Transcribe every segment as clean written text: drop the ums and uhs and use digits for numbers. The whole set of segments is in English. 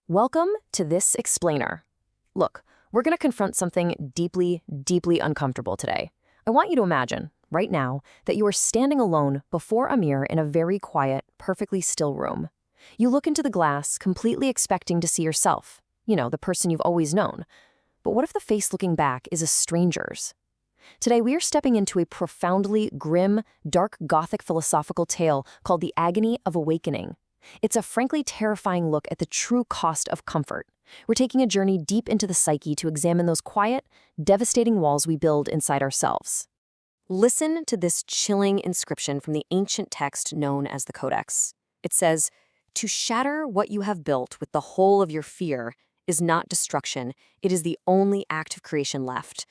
Welcome to this explainer. Look, we're going to confront something deeply, deeply uncomfortable today. I want you to imagine, right now, that you are standing alone before a mirror in a very quiet, perfectly still room. You look into the glass, completely expecting to see yourself, the person you've always known. But what if the face looking back is a stranger's? Today, we are stepping into a profoundly grim, dark Gothic philosophical tale called The Agony of Awakening. It's a frankly terrifying look at the true cost of comfort. We're taking a journey deep into the psyche to examine those quiet, devastating walls we build inside ourselves. Listen to this chilling inscription from the ancient text known as the Codex. It says, "To shatter what you have built with the whole of your fear is not destruction, it is the only act of creation left."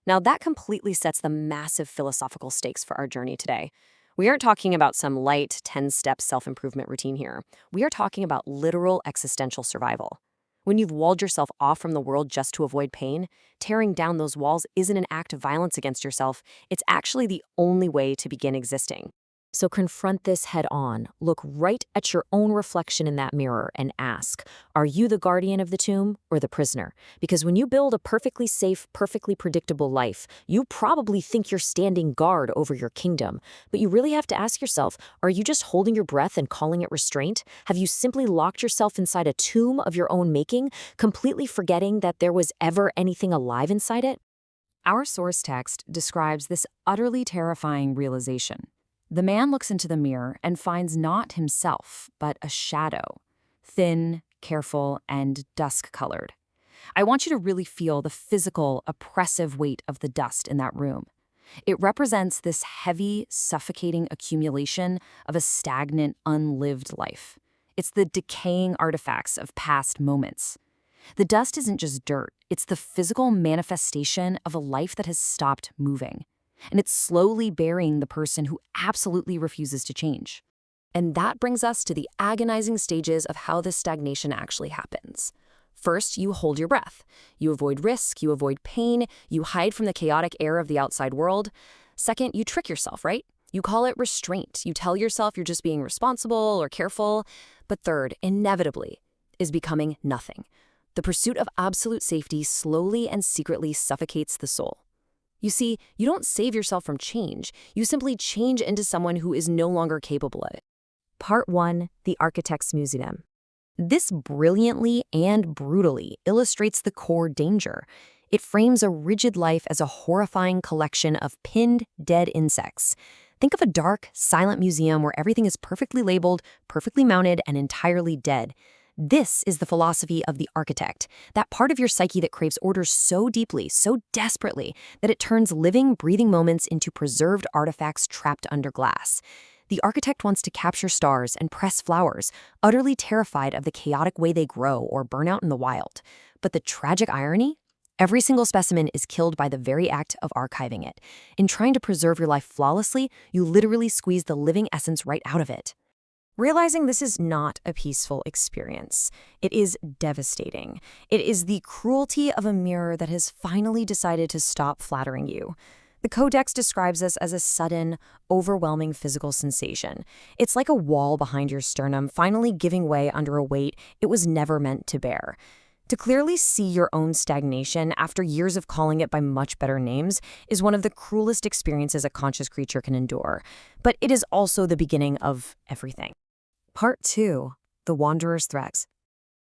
Now that completely sets the massive philosophical stakes for our journey today. We aren't talking about some light 10-step self-improvement routine here. We are talking about literal existential survival. When you've walled yourself off from the world just to avoid pain, tearing down those walls isn't an act of violence against yourself. It's actually the only way to begin existing. So confront this head on. Look right at your own reflection in that mirror and ask, are you the guardian of the tomb or the prisoner? Because when you build a perfectly safe, perfectly predictable life, you probably think you're standing guard over your kingdom. But you really have to ask yourself, are you just holding your breath and calling it restraint? Have you simply locked yourself inside a tomb of your own making, completely forgetting that there was ever anything alive inside it? Our source text describes this utterly terrifying realization. The man looks into the mirror and finds not himself, but a shadow, thin, careful, and dusk-colored. I want you to really feel the physical, oppressive weight of the dust in that room. It represents this heavy, suffocating accumulation of a stagnant, unlived life. It's the decaying artifacts of past moments. The dust isn't just dirt, it's the physical manifestation of a life that has stopped moving. And it's slowly burying the person who absolutely refuses to change. And that brings us to the agonizing stages of how this stagnation actually happens. First, you hold your breath. You avoid risk, you avoid pain, you hide from the chaotic air of the outside world. Second, you trick yourself, right? You call it restraint. You tell yourself you're just being responsible or careful. But third, inevitably, is becoming nothing. The pursuit of absolute safety slowly and secretly suffocates the soul. You see, you don't save yourself from change. You simply change into someone who is no longer capable of it. Part 1, The Architect's Museum. This brilliantly and brutally illustrates the core danger. It frames a rigid life as a horrifying collection of pinned, dead insects. Think of a dark, silent museum where everything is perfectly labeled, perfectly mounted, and entirely dead. This is the philosophy of the architect, that part of your psyche that craves order so deeply, so desperately, that it turns living, breathing moments into preserved artifacts trapped under glass. The architect wants to capture stars and press flowers, utterly terrified of the chaotic way they grow or burn out in the wild. But the tragic irony? Every single specimen is killed by the very act of archiving it. In trying to preserve your life flawlessly, you literally squeeze the living essence right out of it. Realizing this is not a peaceful experience. It is devastating. It is the cruelty of a mirror that has finally decided to stop flattering you. The Codex describes this as a sudden, overwhelming physical sensation. It's like a wall behind your sternum finally giving way under a weight it was never meant to bear. To clearly see your own stagnation after years of calling it by much better names is one of the cruelest experiences a conscious creature can endure. But it is also the beginning of everything. Part 2, The Wanderer's Threats.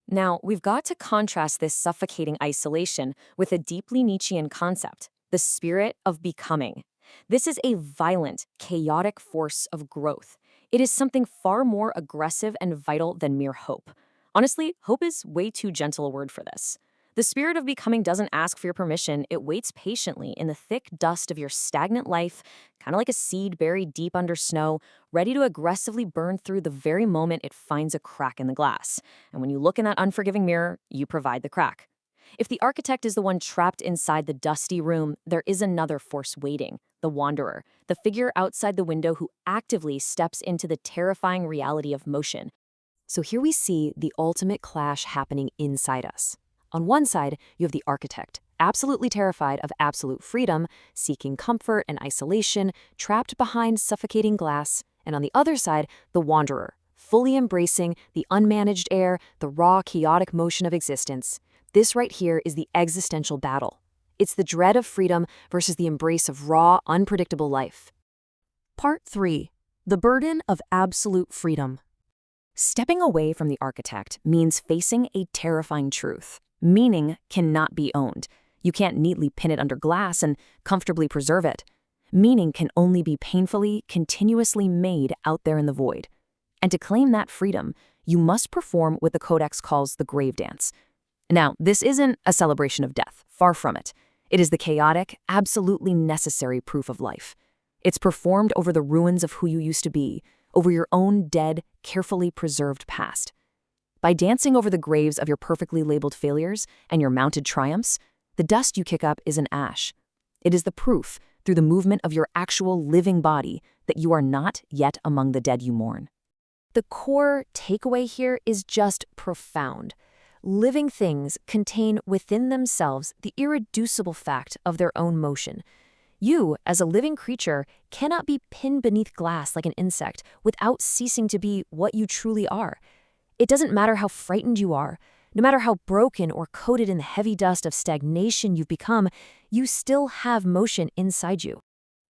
Now, we've got to contrast this suffocating isolation with a deeply Nietzschean concept, the spirit of becoming. This is a violent, chaotic force of growth. It is something far more aggressive and vital than mere hope. Honestly, hope is way too gentle a word for this. The spirit of becoming doesn't ask for your permission. It waits patiently in the thick dust of your stagnant life, kind of like a seed buried deep under snow, ready to aggressively burn through the very moment it finds a crack in the glass. And when you look in that unforgiving mirror, you provide the crack. If the architect is the one trapped inside the dusty room, there is another force waiting, the wanderer, the figure outside the window who actively steps into the terrifying reality of motion. So here we see the ultimate clash happening inside us. On one side, you have the architect, absolutely terrified of absolute freedom, seeking comfort and isolation, trapped behind suffocating glass. And on the other side, the wanderer, fully embracing the unmanaged air, the raw, chaotic motion of existence. This right here is the existential battle. It's the dread of freedom versus the embrace of raw, unpredictable life. Part 3. The burden of absolute freedom. Stepping away from the architect means facing a terrifying truth. Meaning cannot be owned. You can't neatly pin it under glass and comfortably preserve it. Meaning can only be painfully, continuously made out there in the void. And to claim that freedom, you must perform what the Codex calls the grave dance. Now, this isn't a celebration of death, far from it. It is the chaotic, absolutely necessary proof of life. It's performed over the ruins of who you used to be, over your own dead, carefully preserved past. By dancing over the graves of your perfectly labeled failures and your mounted triumphs, the dust you kick up is an ash. It is the proof, through the movement of your actual living body, that you are not yet among the dead you mourn. The core takeaway here is just profound. Living things contain within themselves the irreducible fact of their own motion. You, as a living creature, cannot be pinned beneath glass like an insect without ceasing to be what you truly are. It doesn't matter how frightened you are, no matter how broken or coated in the heavy dust of stagnation you've become, you still have motion inside you.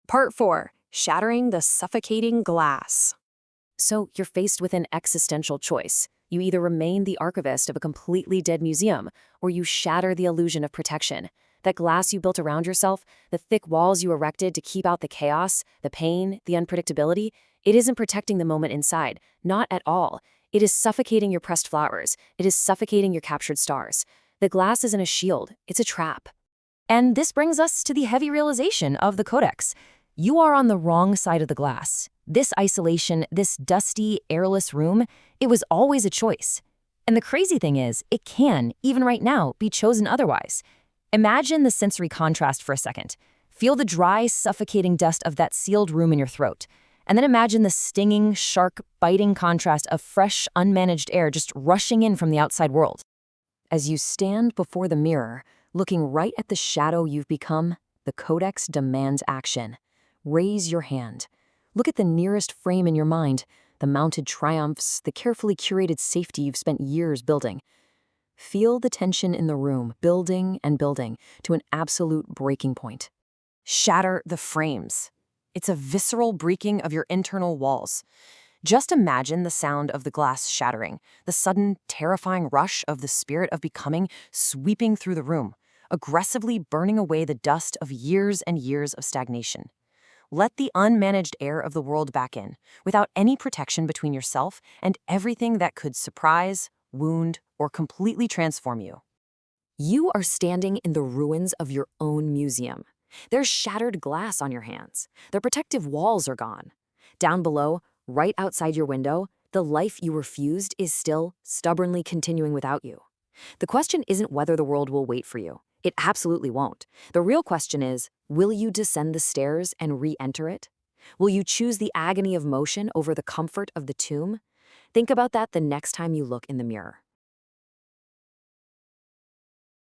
Part 4. Shattering the suffocating glass. So you're faced with an existential choice. You either remain the archivist of a completely dead museum, or you shatter the illusion of protection. That glass you built around yourself, the thick walls you erected to keep out the chaos, the pain, the unpredictability, it isn't protecting the moment inside, not at all. It is suffocating your pressed flowers. It is suffocating your captured stars. The glass isn't a shield, it's a trap. And this brings us to the heavy realization of the Codex. You are on the wrong side of the glass. This isolation, this dusty, airless room, it was always a choice. And the crazy thing is, it can, even right now, be chosen otherwise. Imagine the sensory contrast for a second. Feel the dry, suffocating dust of that sealed room in your throat. And then imagine the stinging, shark-biting contrast of fresh, unmanaged air just rushing in from the outside world. As you stand before the mirror, looking right at the shadow you've become, the Codex demands action. Raise your hand. Look at the nearest frame in your mind, the mounted triumphs, the carefully curated safety you've spent years building. Feel the tension in the room, building and building to an absolute breaking point. Shatter the frames. It's a visceral breaking of your internal walls. Just imagine the sound of the glass shattering, the sudden, terrifying rush of the spirit of becoming sweeping through the room, aggressively burning away the dust of years and years of stagnation. Let the unmanaged air of the world back in, without any protection between yourself and everything that could surprise, wound, or completely transform you. You are standing in the ruins of your own museum. There's shattered glass on your hands. The protective walls are gone. Down below, right outside your window, the life you refused is still stubbornly continuing without you. The question isn't whether the world will wait for you. It absolutely won't. The real question is, will you descend the stairs and re-enter it? Will you choose the agony of motion over the comfort of the tomb? Think about that the next time you look in the mirror.